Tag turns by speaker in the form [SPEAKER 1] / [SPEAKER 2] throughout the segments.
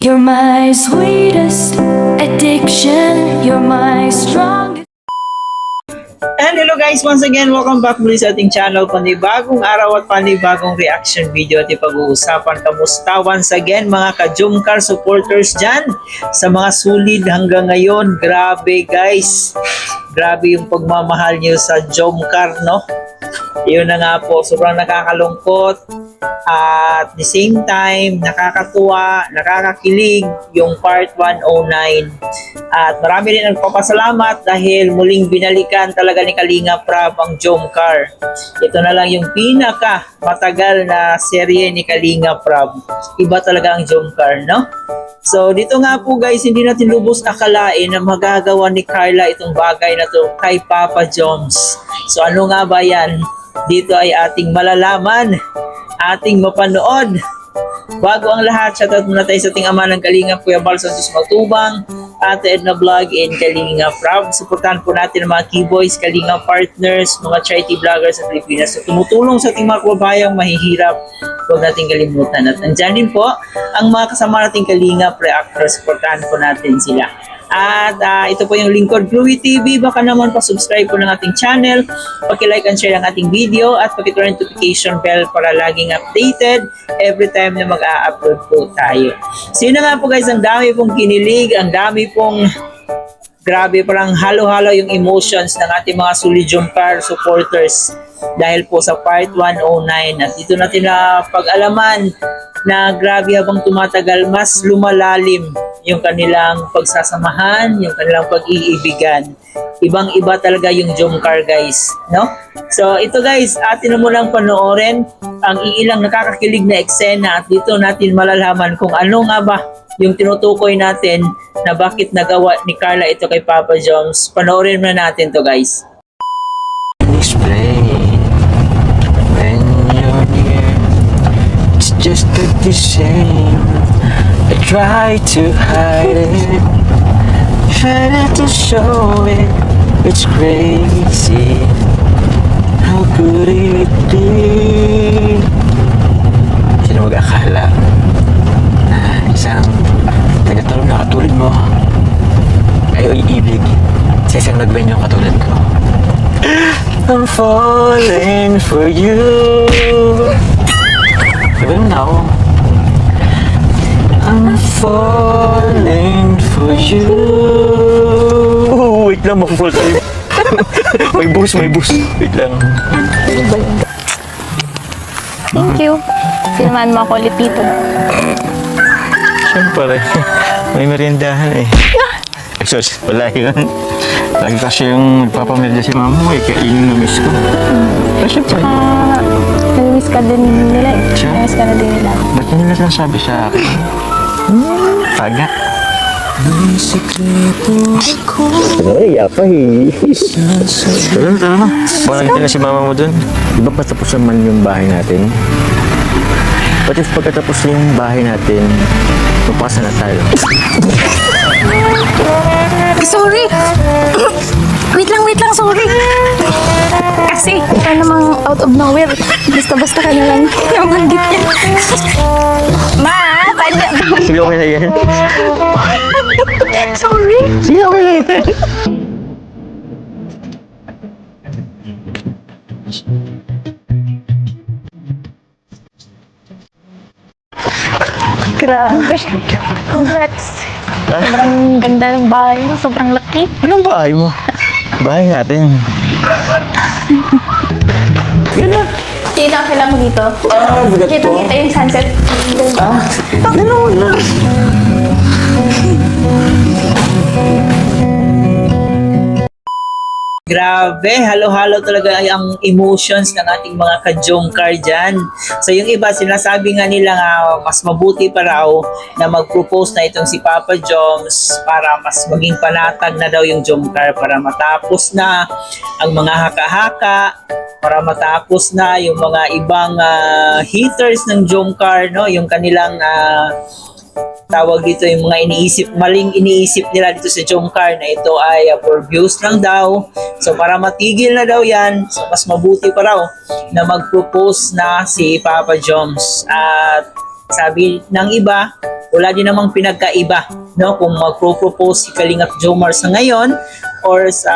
[SPEAKER 1] You're my sweetest addiction. You're my strongest.
[SPEAKER 2] And hello guys, once again, welcome back muli sa ating channel. Panibagong araw at panibagong reaction video at ipag-uusapan kamusta once again mga ka-Jomcar supporters dyan sa mga sulid hanggang ngayon. Grabe guys, grabe yung pagmamahal nyo sa Jomcar, no? Yun na nga po, sobrang nakakalungkot at the same time nakakatuwa, nakakakilig yung part 109 at marami rin nagpapasalamat dahil muling binalikan talaga ni Kalinga Prab ang Jomcar. Ito na lang yung pinaka matagal na serye ni Kalinga Prab. Iba talaga ang Jomcar, no? So dito nga po guys, hindi natin lubos akalain na magagawa ni Carla itong bagay na to kay Papa Joms. So ano nga ba yan? Dito ay ating malalaman, ating mapanood. Bago ang lahat, shoutout muna tayo sa ating ama ng Kalinga, Kuya Bal Santos Magtubang, Ate Edna Vlog, and Kalinga Prab. Suportahan po natin ang mga keyboys, Kalinga partners, mga charity vloggers sa Pilipinas. So tumutulong sa ating mga kababayang mahihirap, huwag natin kalimutan. At nandyan din po ang mga kasama nating Kalinga pre-actors, suportahan po natin sila. At ito po yung Lingkod Bluey TV. Baka naman pa-subscribe po ng ating channel, paki-like and share ang ating video, at paki-turn notification bell para laging updated every time na mag-a-upload po tayo. So yun na nga po guys, ang dami pong kinilig, ang dami pong grabe, parang halo-halo yung emotions ng ating mga Solid Jomcar supporters dahil po sa part 109. At dito natin na pag-alaman na grabe habang tumatagal, mas lumalalim yung kanilang pagsasamahan, yung kanilang pag-iibigan. Ibang-iba talaga yung Jomcar guys, no? So ito guys, atin na munang panoorin ang iilang nakakakilig na eksena at dito natin malalaman kung ano nga ba yung tinutukoy natin na bakit nagawa ni Carla ito kay Papa Joms. Panoorin na natin to guys.
[SPEAKER 3] Explain when you're near, it's just not the same. I try to hide it, try not to show it. It's crazy, how could it be? Sino mag-akala na isang taga-talong na katulad mo ay iibig sa isang nagbenyong katulad ko? I'm falling for you. Diba naman ako? I'm falling for you. Wait lang, mag-fall tayo. May bus. Wait lang.
[SPEAKER 4] Thank you. Sinamahan mo ako ulit dito.
[SPEAKER 3] Siyempre, may merindahan eh. Sorry, wala yun. Lagi kasi yung nagpapamerda si mama mo eh, kaya yun yung na-miss ko. Pero siyempre.
[SPEAKER 4] Nag-miss ka din nila eh.
[SPEAKER 3] Siya?
[SPEAKER 4] Nag-miss ka na din nila.
[SPEAKER 3] Ba't nila sinasabi sa akin? Paga. May sikreto ako. Ay, apa eh. Tara na. Baka nakita na si mama mo dun. Di ba patapos naman yung bahay natin? Pati pagkatapos na yung bahay natin, mapasa na tayo.
[SPEAKER 4] Sorry! Wait lang, sorry! Kasi, ikaw namang out of nowhere. Basta-basta ka na lang namanggit niya. Ma! Tanya!
[SPEAKER 3] Sige, okay na yan.
[SPEAKER 4] Sorry!
[SPEAKER 3] Sige, okay na yan.
[SPEAKER 4] Grabe! Congrats! Sobrang ganda ng bahay mo, sobrang laki.
[SPEAKER 3] Anong bahay mo? Bahay natin. Yan na.
[SPEAKER 4] Kita ang kailangan mo dito.
[SPEAKER 3] Bigat
[SPEAKER 4] Kita
[SPEAKER 3] po.
[SPEAKER 4] yung sunset.
[SPEAKER 3] Ganun na.
[SPEAKER 2] Grabe, halo-halo talaga ang emotions ng ating mga ka-Jomcar dyan. So yung iba, sinasabi nga nila nga, mas mabuti pa raw na mag-propose na itong si Papa Joms para mas maging panatag na daw yung Jomcar, para matapos na ang mga haka-haka, para matapos na yung mga ibang haters ng Jomcar, no? Yung kanilang tawag dito, yung mga maling iniisip nila dito sa Jomcar na ito ay for views lang daw. So para matigil na daw yan, so mas mabuti pa raw na mag-propose na si Papa Joms. At Sabi ng iba, wala din namang pinagkaiba, no? Kung magpro-propose si Kalingap Jomar sa ngayon or sa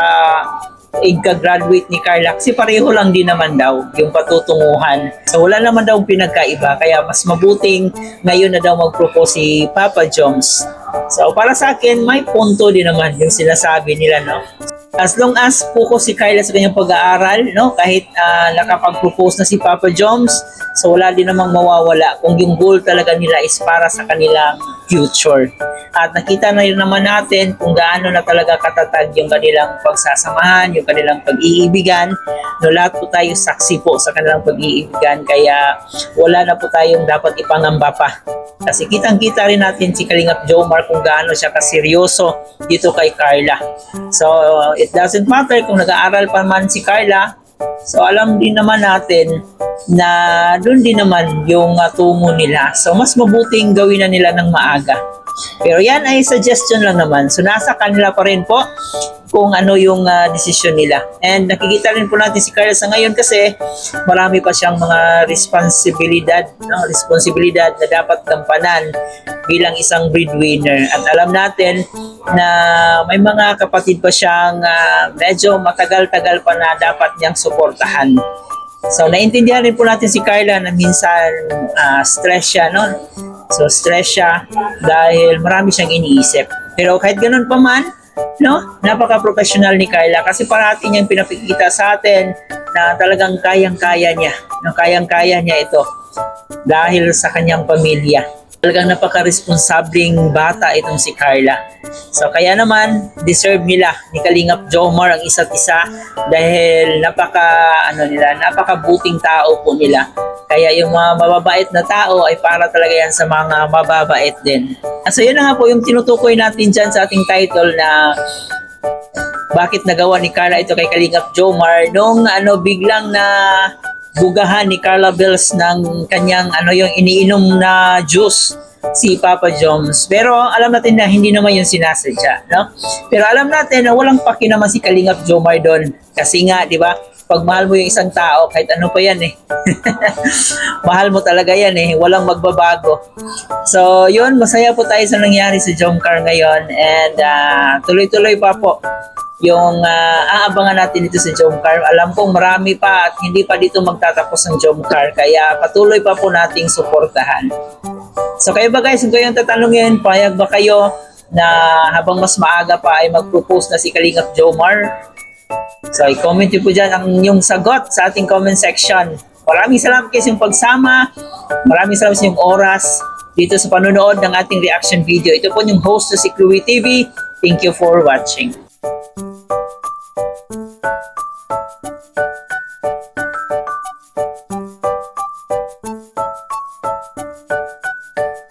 [SPEAKER 2] ika-graduate ni Carla, kasi pareho lang din naman daw yung patutunguhan. So wala naman daw pinagkaiba, kaya mas mabuting ngayon na daw mag-propose si Papa Joms. So para sa akin, may punto din naman yung sinasabi nila, no? As long as focus si Carla sa kanyang pag-aaral, no? Kahit nakapag-propose na si Papa Joms, so wala din namang mawawala kung yung goal talaga nila is para sa kanilang future. At nakita na rin naman natin kung gaano na talaga katatag yung kanilang pagsasamahan, yung kanilang pag-iibigan. No, lahat po tayo saksi po sa kanilang pag-iibigan, kaya wala na po tayong dapat ipangamba pa. Kasi kitang-kita rin natin si Kalingap Jomar kung gaano siya kaseryoso dito kay Carla. So, it doesn't matter kung nag-aaral pa man si Carla. So, alam din naman natin na doon din naman yung tungo nila. So, mas mabuting gawin na nila ng maaga. Pero yan ay suggestion lang naman. So, nasa kanila pa rin po kung ano yung desisyon nila. And nakikita rin po natin si Carla sa ngayon kasi marami pa siyang mga responsibilidad na dapat gampanan bilang isang breadwinner. At alam natin na may mga kapatid pa siyang medyo matagal-tagal pa na dapat niyang suportahan. So, naintindihan rin po natin si Carla na minsan stress siya, no? So, stress siya dahil marami siyang iniisip. Pero kahit ganun pa man, no? Napaka-professional ni Carla kasi parati niyang pinapakita sa atin na talagang kayang-kaya niya. No? Kayang-kaya niya ito dahil sa kanyang pamilya. Talagang napaka-responsableng bata itong si Carla. So kaya naman deserve nila ni Kalingap Jomar ang isa't isa dahil napakabuting tao po nila. Kaya yung mga mababait na tao ay para talaga yan sa mga mababait din. So yun na nga po yung tinutukoy natin dyan sa ating title na bakit nagawa ni Carla ito kay Kalingap Jomar nung biglang na bugahan ni Carla Bells ng kanyang yung iniinom na juice si Papa Joms. Pero alam natin na hindi naman yung sinasadya, no? Pero alam natin na walang paki naman si Kalingap Jomar doon. Kasi nga, di ba? Pag mahal mo yung isang tao, kahit ano pa yan mahal mo talaga yan walang magbabago. So, yun, masaya po tayo sa nangyari sa Jomcar ngayon and tuloy-tuloy pa po yung aabangan natin dito sa Jomcar. Alam kong marami pa at hindi pa dito magtatapos ang Jomcar, kaya patuloy pa po nating suportahan. So, kayo ba guys, kung kayong tatanungin, payag ba kayo na habang mas maaga pa ay mag-propose na si Kalingap Jomar? So, i-comment nyo po dyan ang inyong sagot sa ating comment section. Maraming salamat kayo sa inyong pagsama. Maraming salamat sa inyong oras dito sa panonood ng ating reaction video. Ito po yung host sa si Chloe TV. Thank you for watching.